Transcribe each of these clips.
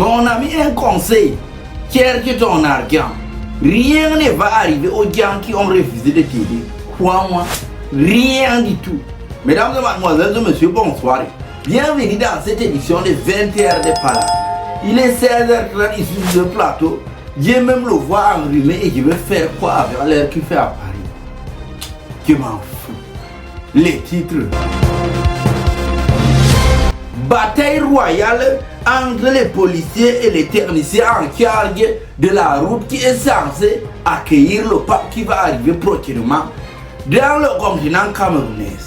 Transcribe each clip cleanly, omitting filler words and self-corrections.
Mais on a mis un conseil. Cherche ton argent. Rien ne va arriver aux gens qui ont refusé de t'aider. Crois-moi, rien du tout. Mesdames et mademoiselles et messieurs, bonsoir. Bienvenue dans cette édition de 20h de Pala. Il est 16h30 ici sur le plateau. Dieu même le voit enrhumé et je vais faire quoi avec l'air qu'il fait à Paris. Je m'en fous. Les titres. Bataille royale entre les policiers et les techniciens en charge de la route qui est censée accueillir le pape qui va arriver prochainement dans le continent camerounais.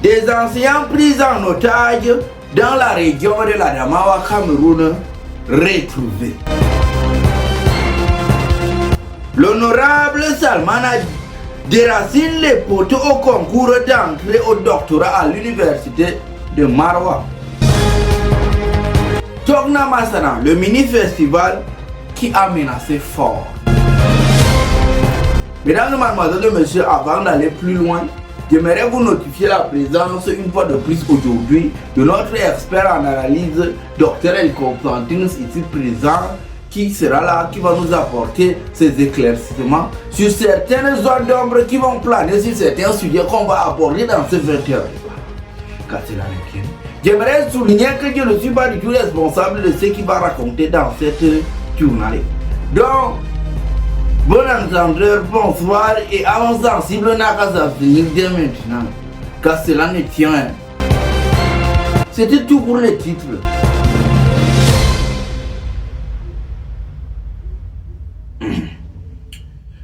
Des enseignants pris en otage dans la région de la Damawa Cameroun retrouvés. L'honorable Salman déracine les poteaux au concours d'entrée au doctorat à l'université de Marwa. Togna Massana, le mini-festival qui a menacé fort. Mesdames et mademoiselles et messieurs, avant d'aller plus loin, j'aimerais vous notifier la présence une fois de plus aujourd'hui de notre expert en analyse, Dr El Constantine, ici présent, qui sera là, qui va nous apporter ses éclaircissements sur certaines zones d'ombre qui vont planer sur certains sujets qu'on va aborder dans ce 20h. Car cela n'est bien. J'aimerais souligner que je ne suis pas du tout responsable de ce qu'il va raconter dans cette journée. Donc, bon entendeur, bonsoir et avant sensible n'a qu'à s'abstenir dès maintenant. Car cela ne tient. C'était tout pour les titres.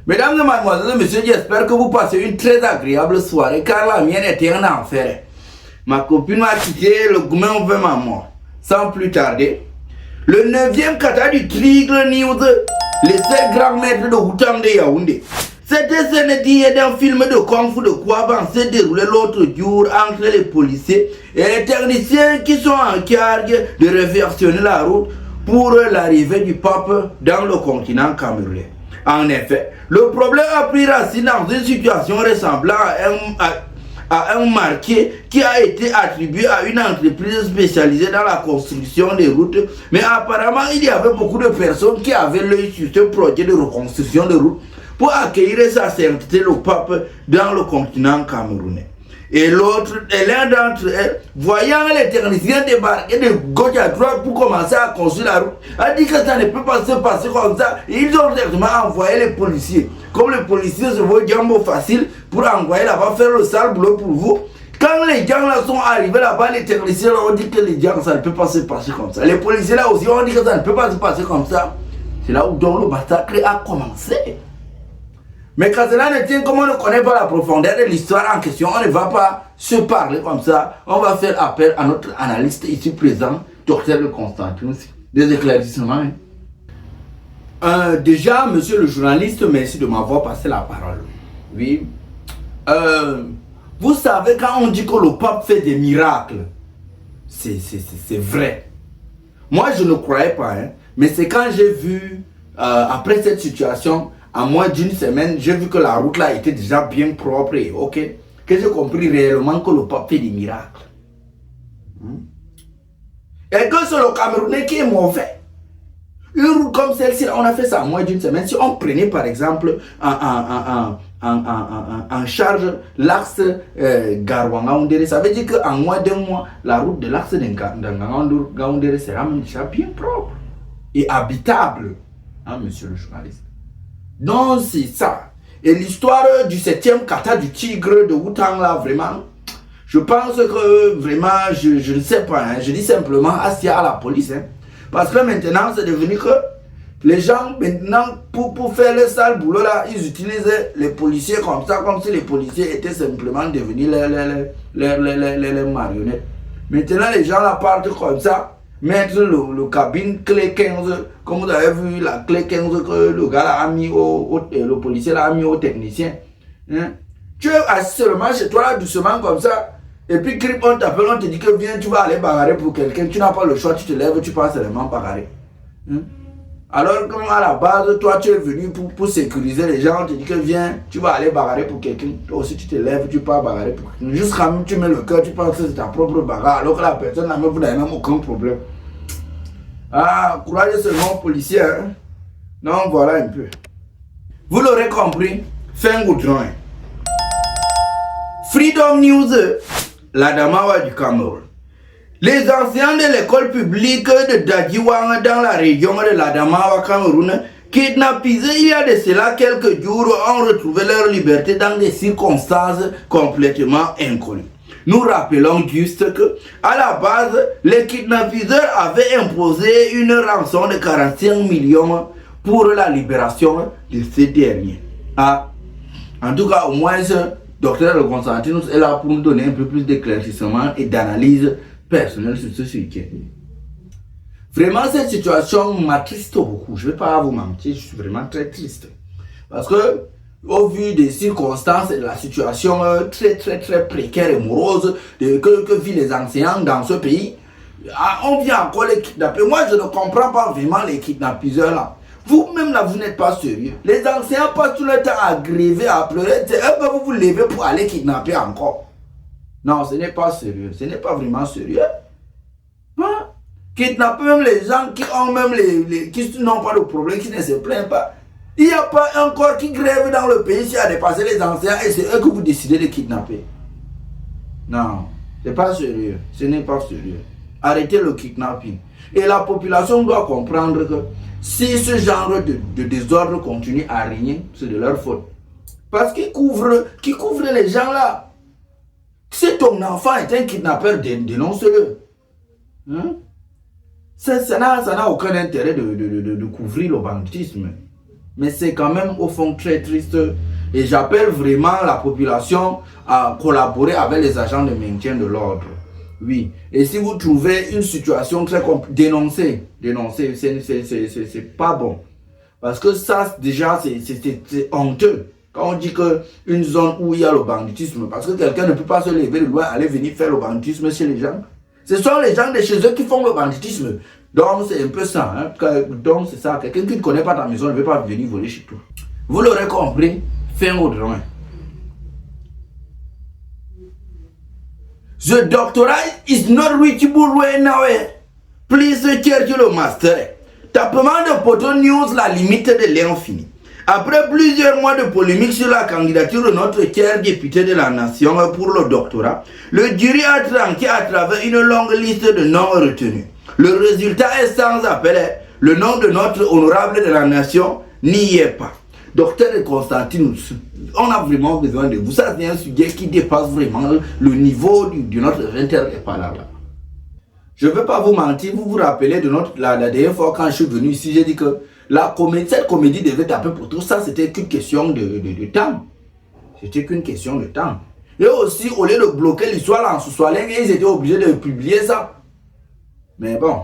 Mesdames et mademoiselles et messieurs, j'espère que vous passez une très agréable soirée car la mienne était un enfer. Ma copine m'a quitté, le gourmet veut ma mort. Sans plus tarder, le 9e kata du Trigle News, les 7 grands maîtres de Houtang de Yaoundé. Cette scène digne d'un film de Kung Fu de Kouaban s'est déroulé l'autre jour entre les policiers et les techniciens qui sont en charge de réversionner la route pour l'arrivée du pape dans le continent camerounais. En effet, le problème a pris racine dans une situation ressemblant à un marqué qui a été attribué à une entreprise spécialisée dans la construction des routes. Mais apparemment, il y avait beaucoup de personnes qui avaient l'œil sur ce projet de reconstruction de routes pour accueillir sa sainteté le pape dans le continent camerounais. Et l'un d'entre eux, voyant les techniciens débarquer de gauche à droite pour commencer à construire la route, a dit que ça ne peut pas se passer comme ça. Et ils ont directement envoyé les policiers. Comme les policiers se voient jambo facile pour envoyer là-bas faire le sale boulot pour vous. Quand les gens là sont arrivés là-bas, les techniciens là ont dit que les gens, ça ne peut pas se passer comme ça. Les policiers là aussi ont dit que ça ne peut pas se passer comme ça. C'est là où donc le massacre a commencé. Mais quand cela ne tient, comme on ne connaît pas la profondeur de l'histoire en question, on ne va pas se parler comme ça. On va faire appel à notre analyste ici présent, Dr Le Constantine, des éclaircissements. Déjà, monsieur le journaliste, merci de m'avoir passé la parole. Oui. Vous savez, quand on dit que le pape fait des miracles, c'est vrai. Moi, je ne croyais pas, hein, mais c'est quand j'ai vu, après cette situation, en moins d'une semaine, j'ai vu que la route là était déjà bien propre et ok, que j'ai compris réellement que le pape fait des miracles. Et que c'est le Camerounais qui est mauvais. Une route comme celle-ci, on a fait ça en moins d'une semaine. Si on prenait par exemple en charge l'axe Garouanga-Oundéré, ça veut dire qu'en moins d'un mois, la route de l'axe d'Oundéré sera déjà bien propre et habitable. Hein, monsieur le journaliste. Donc c'est ça. Et l'histoire du 7e kata du tigre de Houtang là, vraiment, je pense que vraiment, je ne sais pas, hein, je dis simplement assis à la police. Hein, parce que maintenant c'est devenu que les gens maintenant pour faire le sale boulot là, ils utilisent les policiers comme ça, comme si les policiers étaient simplement devenus les marionnettes. Maintenant les gens là partent comme ça. Mettre le cabine clé 15, comme vous avez vu la clé 15 que le gars a mis le policier l'a mis au technicien. Hein? Tu es assis seulement chez toi là, doucement comme ça, et puis on t'appelle, on te dit que viens, tu vas aller bagarrer pour quelqu'un, tu n'as pas le choix, tu te lèves, tu passes seulement bagarrer. Hein? Alors que à la base, toi tu es venu pour sécuriser les gens, on te dit que viens, tu vas aller bagarrer pour quelqu'un. Toi aussi tu te lèves, tu pars bagarrer pour quelqu'un. Jusqu'à même tu mets le cœur, tu penses que c'est ta propre bagarre, alors que la personne n'a même aucun problème. Ah, courage seulement policier. Hein? Non, voilà un peu. Vous l'aurez compris, fin goudron. Freedom News, l'Adamawa du Cameroun. Les enseignants de l'école publique de Dadiwang dans la région de l'Adamawa Cameroun, kidnappés il y a de cela quelques jours, ont retrouvé leur liberté dans des circonstances complètement inconnues. Nous rappelons juste que, à la base, les kidnappeurs avaient imposé une rançon de 45 millions pour la libération de ces derniers. Ah, en tout cas, au moins, Dr. Le Constantinus est là pour nous donner un peu plus d'éclaircissement et d'analyse personnelle sur ce sujet. Vraiment, cette situation m'attriste beaucoup. Je ne vais pas vous mentir, je suis vraiment très triste. Parce que, au vu des circonstances et de la situation très précaire et morose que vivent les enseignants dans ce pays, on vient encore les kidnapper. Moi, je ne comprends pas vraiment les kidnappeurs là. Vous-même là, vous n'êtes pas sérieux. Les enseignants passent tout le temps à gréver, à pleurer. C'est eux que vous vous levez pour aller kidnapper encore. Non, ce n'est pas sérieux. Ce n'est pas vraiment sérieux. Hein? Kidnapper même les gens qui ont même qui n'ont pas de problème, qui ne se plaignent pas. Il n'y a pas un corps qui grève dans le pays qui a dépassé les enseignants et c'est eux que vous décidez de kidnapper. Non, ce n'est pas sérieux. Ce n'est pas sérieux. Arrêtez le kidnapping. Et la population doit comprendre que si ce genre de désordre continue à régner, c'est de leur faute. Parce qu'ils couvrent les gens là. Si ton enfant est un kidnappeur, dénonce-le. Hein? Ça n'a aucun intérêt de couvrir le banditisme. Mais c'est quand même au fond très triste. Et j'appelle vraiment la population à collaborer avec les agents de maintien de l'ordre. Oui. Et si vous trouvez une situation très compliquée, dénoncez. C'est pas bon. Parce que ça, déjà, c'est honteux. Quand on dit qu'une zone où il y a le banditisme, parce que quelqu'un ne peut pas se lever de loin, aller venir faire le banditisme chez les gens. Ce sont les gens de chez eux qui font le banditisme. Donc c'est un peu ça. Hein? Donc c'est ça. Quelqu'un qui ne connaît pas ta maison ne veut pas venir voler chez toi. Vous l'aurez compris, fin au droit. The doctorate is not reachable right now. Please check le master. Tapement de poteau news, la limite de l'infini. Après plusieurs mois de polémique sur la candidature de notre tiers député de la nation pour le doctorat, le jury a tranché à travers une longue liste de noms retenus. Le résultat est sans appel. Le nom de notre honorable de la nation n'y est pas. Docteur Constantinus, on a vraiment besoin de vous. Ça, c'est un sujet qui dépasse vraiment le niveau de notre interparlement. Je ne veux pas vous mentir, vous vous rappelez de la dernière fois quand je suis venu ici, j'ai dit que cette comédie devait taper pour tout ça, c'était qu'une question de temps. C'était qu'une question de temps. Et aussi, au lieu de bloquer l'histoire en sous-soleil, ils étaient obligés de publier ça. Mais bon,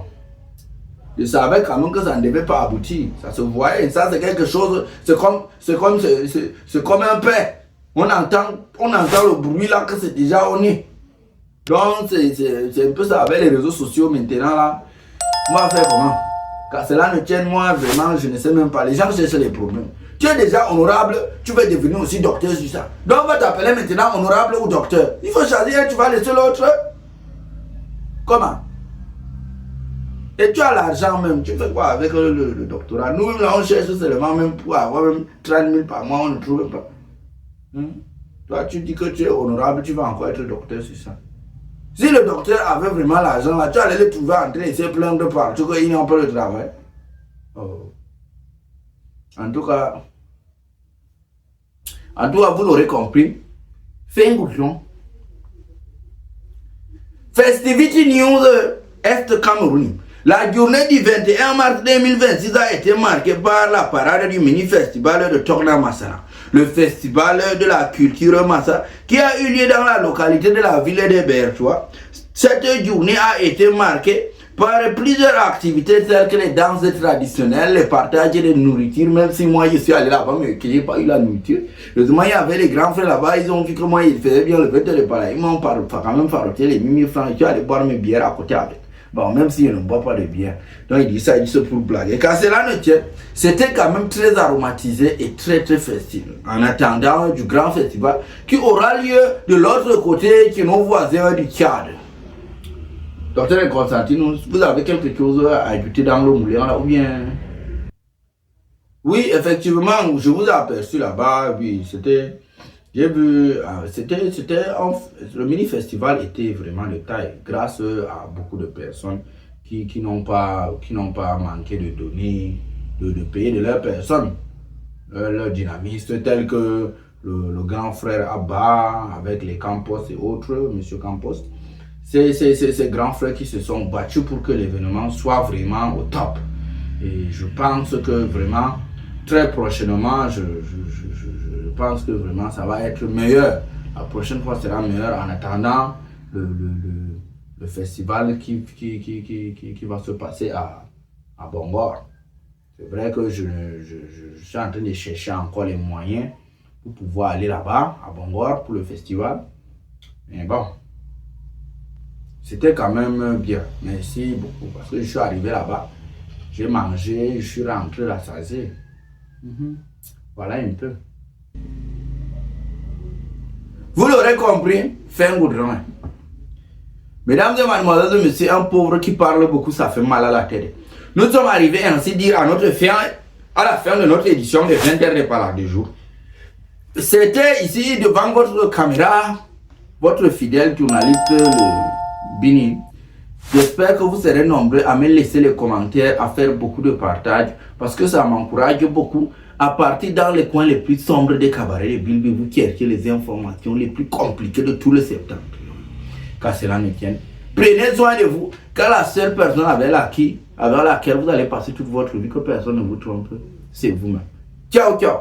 je savais quand même que ça ne devait pas aboutir. Ça se voyait, ça c'est quelque chose, c'est comme un père. On entend le bruit là que c'est déjà au nez. Donc c'est un peu ça avec les réseaux sociaux maintenant là. Moi faire comment? Car cela ne tient moi vraiment, je ne sais même pas. Les gens cherchent les problèmes. Tu es déjà honorable, tu veux devenir aussi docteur sur ça. Donc on va t'appeler maintenant honorable ou docteur. Il faut choisir, tu vas laisser l'autre. Comment? Et tu as l'argent même, tu fais quoi avec le doctorat? Nous-mêmes là on cherche seulement même pour avoir même 30 000 par mois, on ne trouve pas. Toi tu dis que tu es honorable, tu vas encore être docteur sur ça. Si le docteur avait vraiment l'argent là, tu allais le trouver en train de se plaindre partout qu'il n'a pas le travail. Oh. En tout cas, vous l'aurez compris. Fin bouchon. Festivity News Est Cameroun. La journée du 21 mars 2026 a été marquée par la parade du mini-festival de Tokna Massara, le festival de la culture Massa qui a eu lieu dans la localité de la ville de Bertois. Cette journée a été marquée par plusieurs activités telles que les danses traditionnelles, le partage de nourriture, même si moi je suis allé là-bas mais que j'ai pas eu la nourriture. Heureusement il y avait les grands frères là-bas, ils ont vu que moi ils faisaient bien le fête de parler, ils m'ont quand même faroté les 1000 francs, je suis allé boire mes bières à côté avec. Bon, même si je ne bois pas de bière. Donc, il dit ça pour blaguer. Car cela ne tient, c'était quand même très aromatisé et très festif. En attendant du grand festival qui aura lieu de l'autre côté, qui est nos voisins du Tchad. Docteur Constantine, vous avez quelque chose à ajouter dans le moulin là, ou bien? Oui, effectivement, je vous ai aperçu là-bas. Oui, c'était. J'ai vu, le mini-festival était vraiment de taille grâce à beaucoup de personnes qui n'ont pas manqué de donner, de payer de leur personne, leurs dynamistes tels que le grand frère Abba avec les Campos et autres, monsieur Campos. Ces grands frères qui se sont battus pour que l'événement soit vraiment au top. Et je pense que vraiment, très prochainement, je pense que vraiment ça va être meilleur. La prochaine fois sera meilleure en attendant le festival qui va se passer à Bongor. C'est vrai que je suis en train de chercher encore les moyens pour pouvoir aller là-bas à Bongor pour le festival. Mais bon, c'était quand même bien. Merci beaucoup parce que je suis arrivé là-bas. J'ai mangé, je suis rentré rassasié. Voilà un peu. Vous l'aurez compris, fin goudron. Mesdames et mademoiselles, monsieur, un pauvre qui parle beaucoup, ça fait mal à la tête. Nous sommes arrivés ainsi dire à la fin de notre édition de 20h de Parole du jour. C'était ici devant votre caméra, votre fidèle journaliste, le Bini. J'espère que vous serez nombreux à me laisser les commentaires, à faire beaucoup de partage, parce que ça m'encourage beaucoup à partir dans les coins les plus sombres des cabarets de Bilby, vous cherchez les informations les plus compliquées de tout le septembre. Car cela ne tienne. Prenez soin de vous, car la seule personne avec laquelle vous allez passer toute votre vie, que personne ne vous trompe, c'est vous-même. Ciao, ciao.